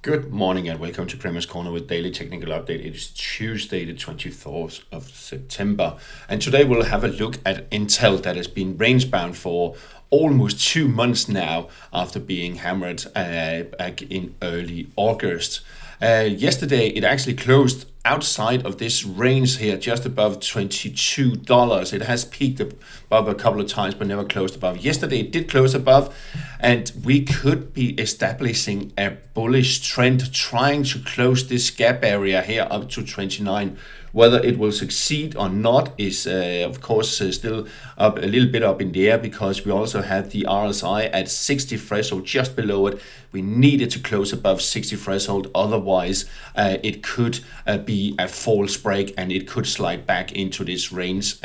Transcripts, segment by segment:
Good morning and welcome to Cramer's Corner with Daily Technical Update. It is Tuesday, the 24th of September. And today we'll have a look at Intel that has been range bound for almost 2 months now after being hammered back in early August. Yesterday it actually closed outside of this range here, just above $22. It has peaked above a couple of times, but never closed above. Yesterday it did close above, and we could be establishing a bullish trend, trying to close this gap area here up to 29. Whether it will succeed or not is, of course, still up a little bit up in the air, because we also have the RSI at 60 threshold, just below it. We needed to close above 60 threshold, otherwise it could be a false break and it could slide back into this range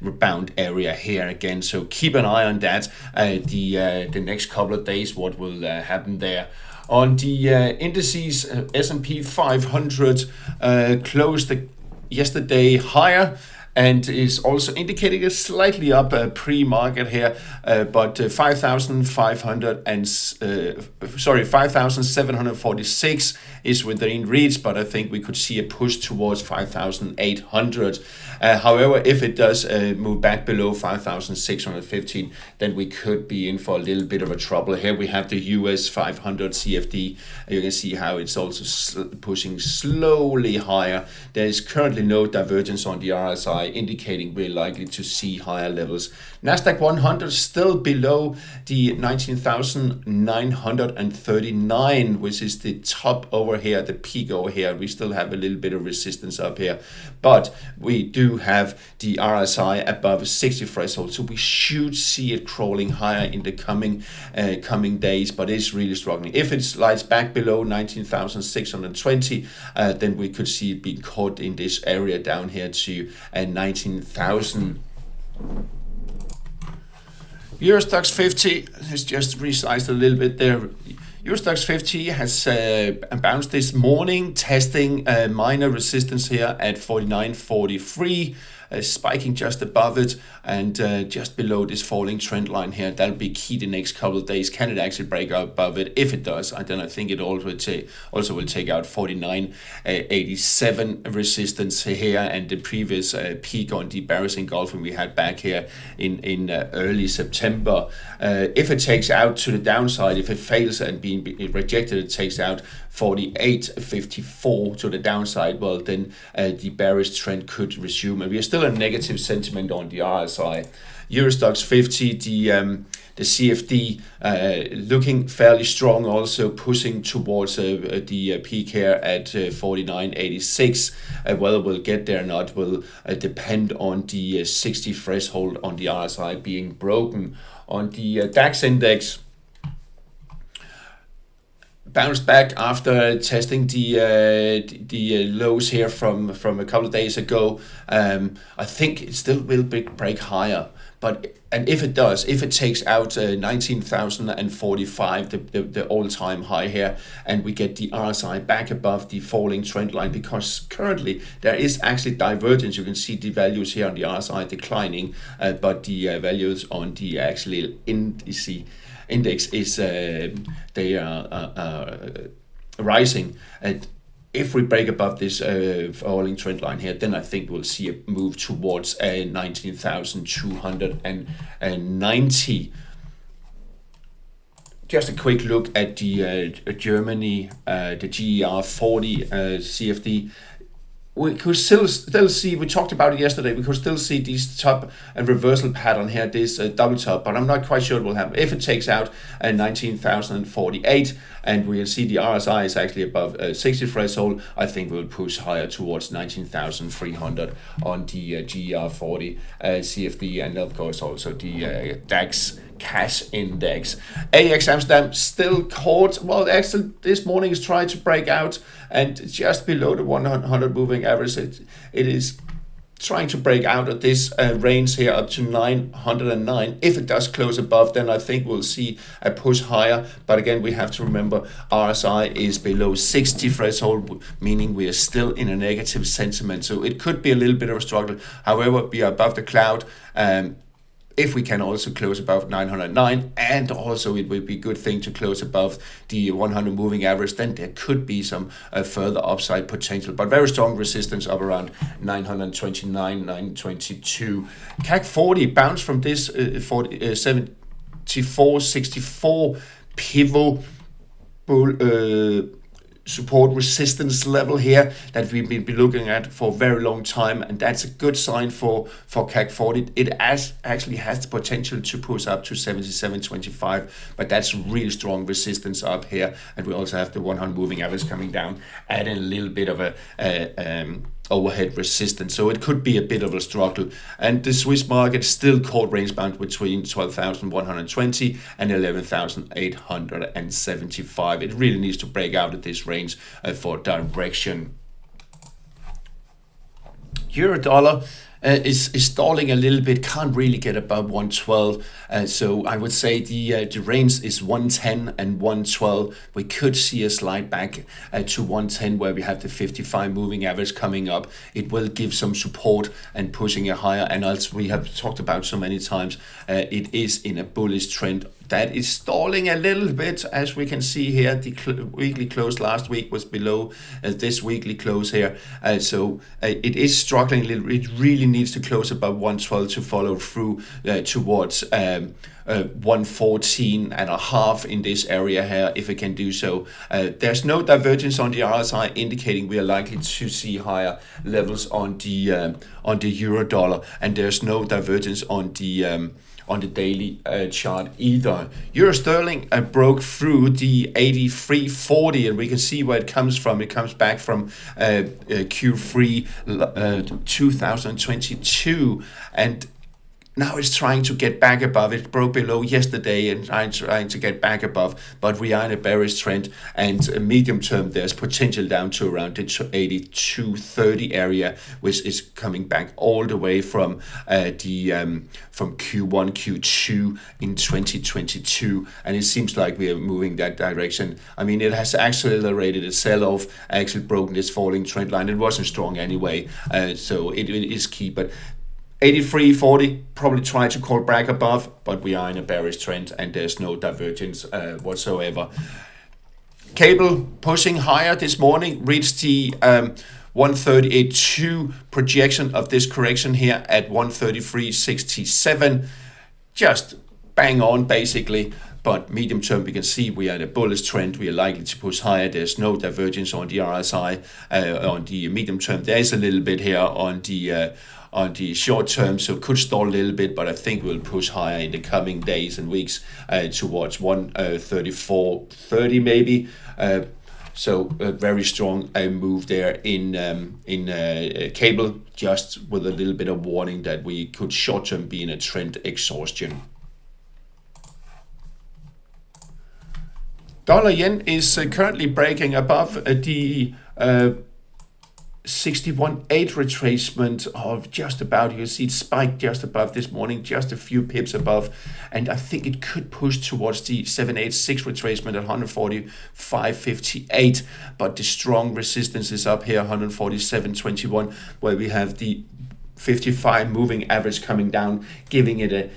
bound area here again. So keep an eye on that the next couple of days, what will happen there. On the indices, S&P 500 closed yesterday higher and is also indicating a slightly up pre-market here, but 5,746 is within reach, but I think we could see a push towards 5,800. However, if it does move back below 5,615, then we could be in for a little bit of a trouble. Here we have the US 500 CFD. You can see how it's also pushing slowly higher. There is currently no divergence on the RSI, indicating we're likely to see higher levels. Nasdaq 100 still below the 19,939, which is the top over here, the peak over here. We still have a little bit of resistance up here, but we do have the RSI above 60 threshold, so we should see it crawling higher in the coming days, but it's really struggling. If it slides back below 19,620, then we could see it being caught in this area down here to 19,000. EUROSTOXX 50 has just resized a little bit there. EUROSTOXX 50 has bounced this morning, testing a minor resistance here at 49.43, spiking just above it and just below this falling trend line here. That'll be key the next couple of days. Can it actually break out above it? If it does, then I think it also will take out 49.87 resistance here, and the previous peak on the bearish engulfing we had back here in early September. If it takes out to the downside, if it fails and being rejected, it takes out 48.54 to the downside, well, then the bearish trend could resume. And we are still a negative sentiment on the RSI. EUROSTOXX 50, the CFD looking fairly strong, also pushing towards the peak here at 49.86. Whether we'll get there or not will depend on the 60 threshold on the RSI being broken. On the DAX index, bounced back after testing the lows here from a couple of days ago. I think it still will break higher, and if it does, if it takes out 19,045, the all-time high here, and we get the RSI back above the falling trend line, because currently there is actually divergence. You can see the values here on the RSI declining, but the values on the actually index is they are rising. And if we break above this falling trend line here, then I think we'll see a move towards 19,290. Just a quick look at the Germany, the GER40 CFD. We could still see, we talked about it yesterday, we could still see this top and reversal pattern here, this double top, but I'm not quite sure it will happen. If it takes out 19,048 and we'll see the RSI is actually above 60 threshold, I think we'll push higher towards 19,300 on the GER40 CFD, and of course also the DAX cash index. AX Amsterdam still caught, well, actually this morning is trying to break out and just below the 100 moving average. It is trying to break out of this range here up to 909. If it does close above, then I think we'll see a push higher. But again, we have to remember RSI is below 60 threshold, meaning we are still in a negative sentiment. So it could be a little bit of a struggle. However, we are above the cloud. if we can also close above 909, and also it would be a good thing to close above the 100 moving average, then there could be some further upside potential, but very strong resistance up around 929, 922. CAC 40 bounced from this 74.64 pivot support resistance level here that we've been looking at for a very long time, and that's a good sign for CAC 40. It actually has the potential to push up to 77.25, but that's really strong resistance up here, and we also have the 100 moving average coming down, adding a little bit of a overhead resistance, so it could be a bit of a struggle. And the Swiss market still caught range bound between 12,120 and 11,875. It really needs to break out of this range for direction. Euro dollar is stalling a little bit, can't really get above 112. So I would say the range is 110 and 112. We could see a slide back to 110 where we have the 55 moving average coming up. It will give some support and pushing it higher. And as we have talked about so many times, it is in a bullish trend that is stalling a little bit, as we can see here. The weekly close last week was below this weekly close here, so it is struggling a little. It really needs to close above 112 to follow through towards 114 and a half in this area here, if it can do so. There's no divergence on the RSI, indicating we are likely to see higher levels on the euro dollar, and there's no divergence on the daily chart either. Euro sterling broke through the 83.40, and we can see where it comes from. It comes back from Q3 2022, and now it's trying to get back above. It broke below yesterday and trying to get back above, but we are in a bearish trend, and medium term there's potential down to around the 82.30 area, which is coming back all the way from from Q1, Q2 in 2022, and it seems like we are moving that direction. I mean, it has accelerated a sell-off, actually broken this falling trend line. It wasn't strong anyway, so it is key, but 83.40, probably try to call back above, but we are in a bearish trend and there's no divergence whatsoever. Cable pushing higher this morning, reached the 138.2 projection of this correction here at 133.67, just bang on basically. But medium term, we can see we are in a bullish trend. We are likely to push higher. There's no divergence on the RSI. On the medium term, there is a little bit here on the short term, so it could stall a little bit, but I think we'll push higher in the coming days and weeks towards 134.30 maybe. So a very strong move there in cable, just with a little bit of warning that we could short term be in a trend exhaustion. Dollar yen is currently breaking above the 61.8 retracement of just about. You can see it spiked just above this morning, just a few pips above, and I think it could push towards the 786 retracement at 145.58, but the strong resistance is up here, 147.21, where we have the 55 moving average coming down, giving it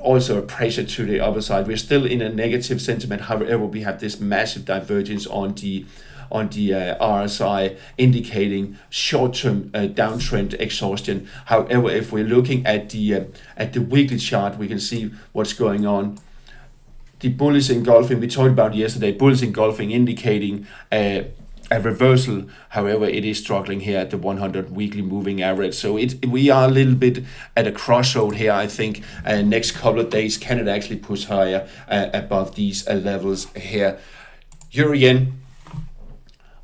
also a pressure to the other side. We're still in a negative sentiment. However, we have this massive divergence on the RSI, indicating short-term downtrend exhaustion. However, if we're looking at the weekly chart, we can see what's going on. The bullish engulfing we talked about yesterday, bullish engulfing indicating a reversal. However, it is struggling here at the 100 weekly moving average. So we are a little bit at a crossroad here. I think next couple of days, can it actually push higher above these levels here? Euro yen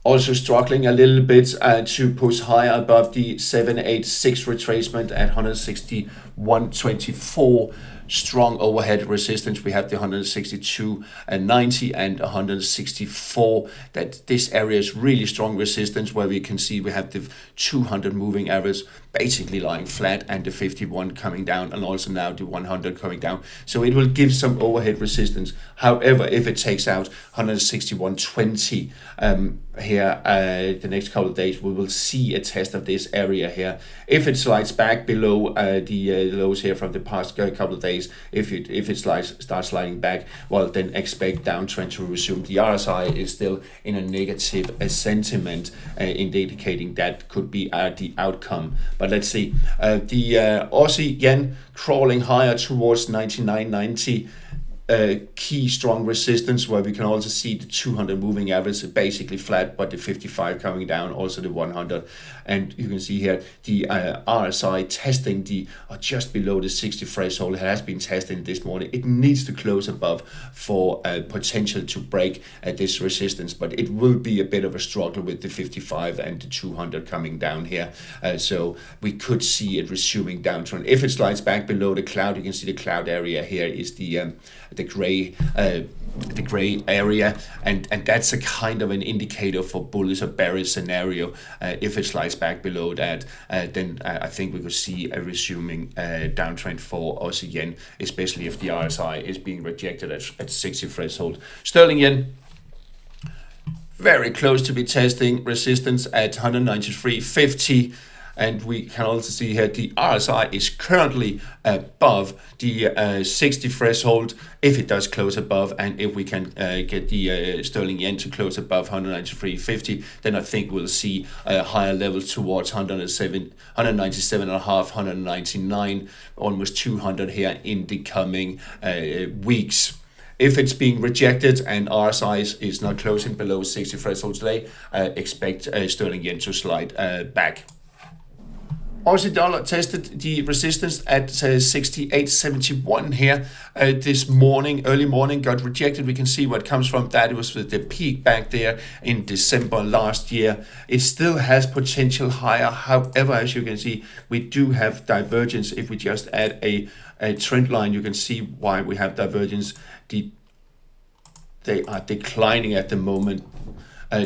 also struggling a little bit to push higher above the 786 retracement at 161.24. strong overhead resistance. We have the 162.90 and 164. That this area is really strong resistance, where we can see we have the 200 moving average basically lying flat and the 51 coming down, and also now the 100 coming down. So it will give some overhead resistance. However, if it takes out 161.20 here the next couple of days, we will see a test of this area here. If it slides back below the lows here from the past couple of days, if it starts sliding back, well, then expect downtrend to resume. The RSI is still in a negative sentiment, indicating that could be the outcome. But let's see. The Aussie yen crawling higher towards 99.90. Key strong resistance, where we can also see the 200 moving average basically flat, but the 55 coming down, also the 100. And you can see here the RSI testing the just below the 60 threshold. It has been tested this morning. It needs to close above for potential to break this resistance, but it will be a bit of a struggle with the 55 and the 200 coming down here. So we could see it resuming downtrend. If it slides back below the cloud, you can see the cloud area here is the gray area, and that's a kind of an indicator for bullish or bearish scenario. If it slides back below that, then I think we could see a resuming downtrend for Aussie yen, especially if the RSI is being rejected at 60 threshold. Sterling yen very close to be testing resistance at 193.50. And we can also see here the RSI is currently above the 60 threshold. If it does close above, and if we can get the sterling yen to close above 193.50, then I think we'll see a higher level towards 197.5, 199, almost 200 here in the coming weeks. If it's being rejected and RSI is not closing below 60 threshold today, expect sterling yen to slide back. Aussie dollar tested the resistance at 68.71 here this morning, early morning, got rejected. We can see where it comes from. That it was with the peak back there in December last year. It still has potential higher. However, as you can see, we do have divergence. If we just add a trend line, you can see why we have divergence. They are declining at the moment.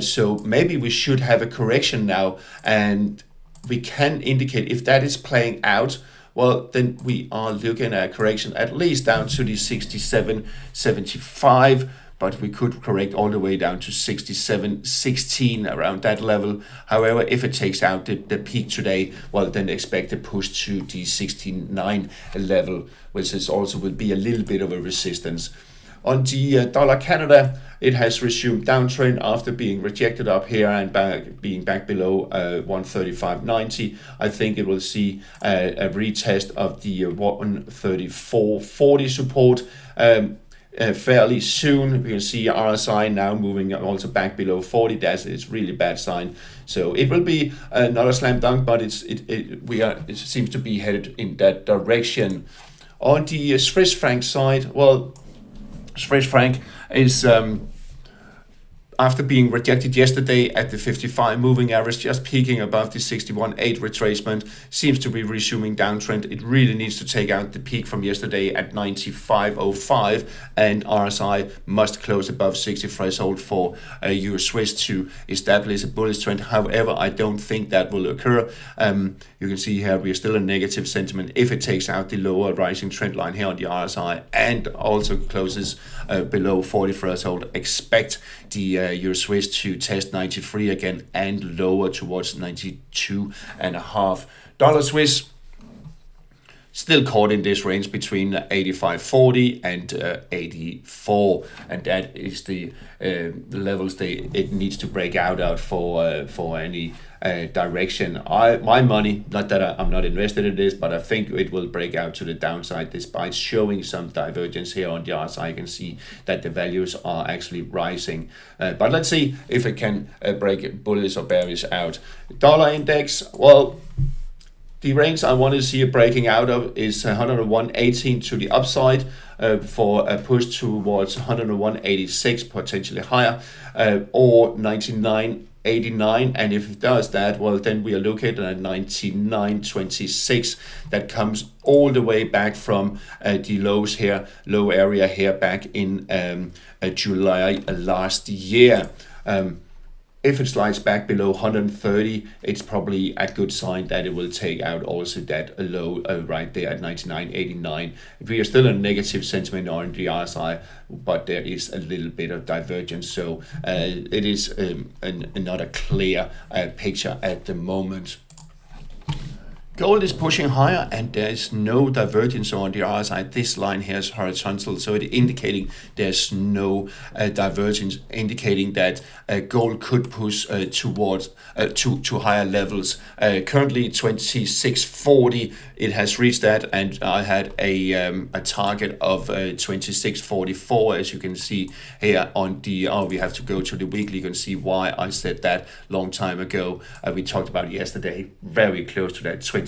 So maybe we should have a correction now, and we can indicate if that is playing out, well, then we are looking at a correction at least down to the 67.75, but we could correct all the way down to 67.16, around that level. However, if it takes out the peak today, well, then expect a push to the 69 level, which is also will be a little bit of a resistance. On the dollar Canada, it has resumed downtrend after being rejected up here and being back below 135.90. I think it will see a retest of the 134.40 support fairly soon. We can see RSI now moving also back below 40. That is really bad sign. So it will be not a slam dunk, but it seems to be headed in that direction. On the Swiss franc side, well, Swiss franc is after being rejected yesterday at the 55 moving average, just peaking above the 61.8 retracement, seems to be resuming downtrend. It really needs to take out the peak from yesterday at 95.05, and RSI must close above 60 threshold for Euro Swiss to establish a bullish trend. However, I don't think that will occur. You can see here we are still in negative sentiment. If it takes out the lower rising trend line here on the RSI and also closes below 40 threshold, expect the Euro Swiss to test 93 again and lower towards 92.5. Dollar Swiss still caught in this range between 85.40 and 84, and that is the levels it needs to break out of for any direction. My money, not that I'm not invested in this, but I think it will break out to the downside despite showing some divergence here on the RSI. You can see that the values are actually rising, but let's see if it can break it bullish or bearish out. Dollar index, well, the range I want to see it breaking out of is 101.18 to the upside for a push towards 101.86, potentially higher, or 99 89, and if it does that, well, then we are located at 99.26. That comes all the way back from the lows here, low area here back in July last year. If it slides back below 130, it's probably a good sign that it will take out also that low right there at 99.89. We are still in negative sentiment on the RSI, but there is a little bit of divergence, so it is not a clear picture at the moment. Gold is pushing higher and there's no divergence on the RSI. This line here is horizontal, so it's indicating there's no divergence, indicating that gold could push towards to higher levels. Currently 26.40, it has reached that, and I had a target of 26.44, as you can see here on the, we have to go to the weekly. You can see why I said that long time ago. We talked about it yesterday, very close to that 26.40.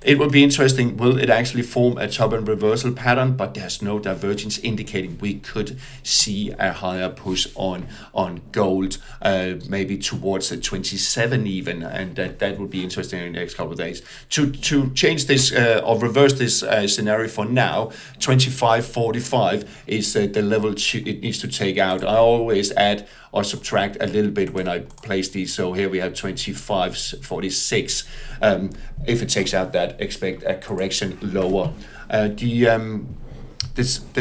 It will be interesting, will it actually form a top and reversal pattern? But there's no divergence, indicating we could see a higher push on gold, maybe towards the 27 even, and that would be interesting in the next couple of days. To change this or reverse this scenario for now, 25.45 is the level it needs to take out. I always add or subtract a little bit when I place these. So here we have 25.46. If it takes out that, expect a correction lower. The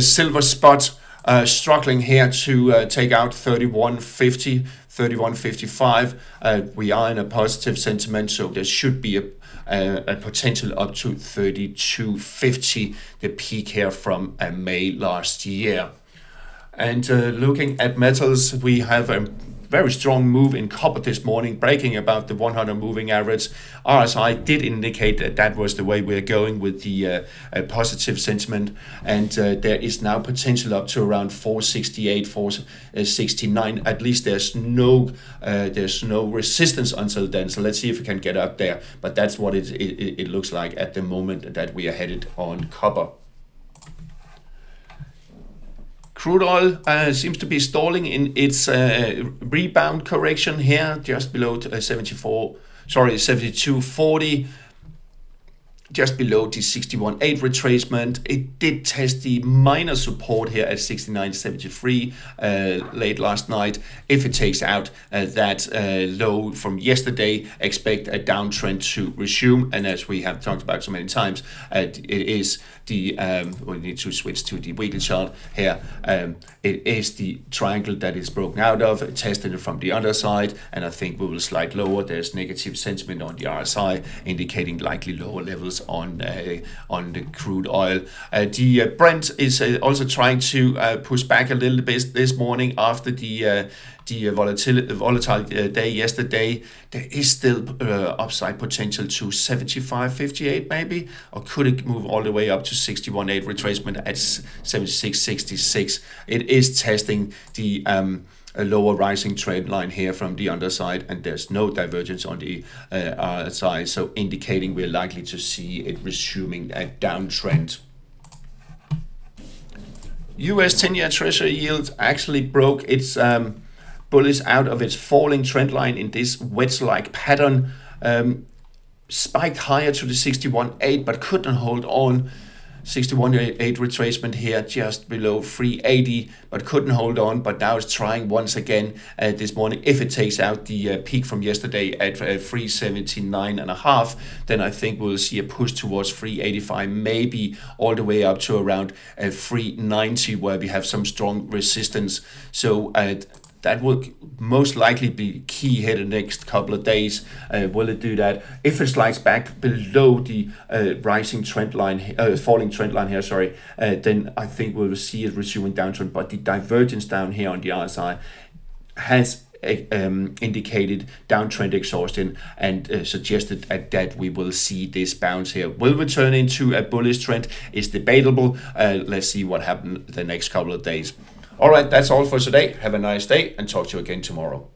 silver spot struggling here to take out 31.50, 31.55. We are in a positive sentiment, so there should be a potential up to 32.50, the peak here from May last year. And looking at metals, we have a very strong move in copper this morning, breaking above the 100 moving average. RSI did indicate that that was the way we're going with the positive sentiment, and there is now potential up to around 468, 469. At least there's no resistance until then. So let's see if we can get up there. But that's what it looks like at the moment that we are headed on copper. Crude oil seems to be stalling in its rebound correction here, just below 72.40, just below the 61.8 retracement. It did test the minor support here at 69.73 late last night. If it takes out that low from yesterday, expect a downtrend to resume. And as we have talked about so many times, it is the we need to switch to the weekly chart here. It is the triangle that is broken out of, tested from the underside, and I think we will slide lower. There's negative sentiment on the RSI, indicating likely lower levels on the crude oil. The Brent is also trying to push back a little bit this morning after the volatile day yesterday. There is still upside potential to 75.58 maybe, or could it move all the way up to 61.8 retracement at 76.66? It is testing the a lower rising trend line here from the underside, and there's no divergence on the RSI, so indicating we're likely to see it resuming a downtrend. US 10-year Treasury yield actually broke its bullish out of its falling trend line in this wedge-like pattern, spiked higher to the 61.8 but couldn't hold on. 61.8 retracement here just below 380, but couldn't hold on, but now it's trying once again this morning. If it takes out the peak from yesterday at 379.5, then I think we'll see a push towards 385, maybe all the way up to around 390, where we have some strong resistance. So that will most likely be key here the next couple of days. Will it do that? If it slides back below the rising trend line, falling trend line here, then I think we'll see it resuming downtrend. But the divergence down here on the RSI has indicated downtrend exhaustion and suggested that we will see this bounce here. Will we turn into a bullish trend? Is debatable. Let's see what happens the next couple of days. All right, that's all for today. Have a nice day and talk to you again tomorrow.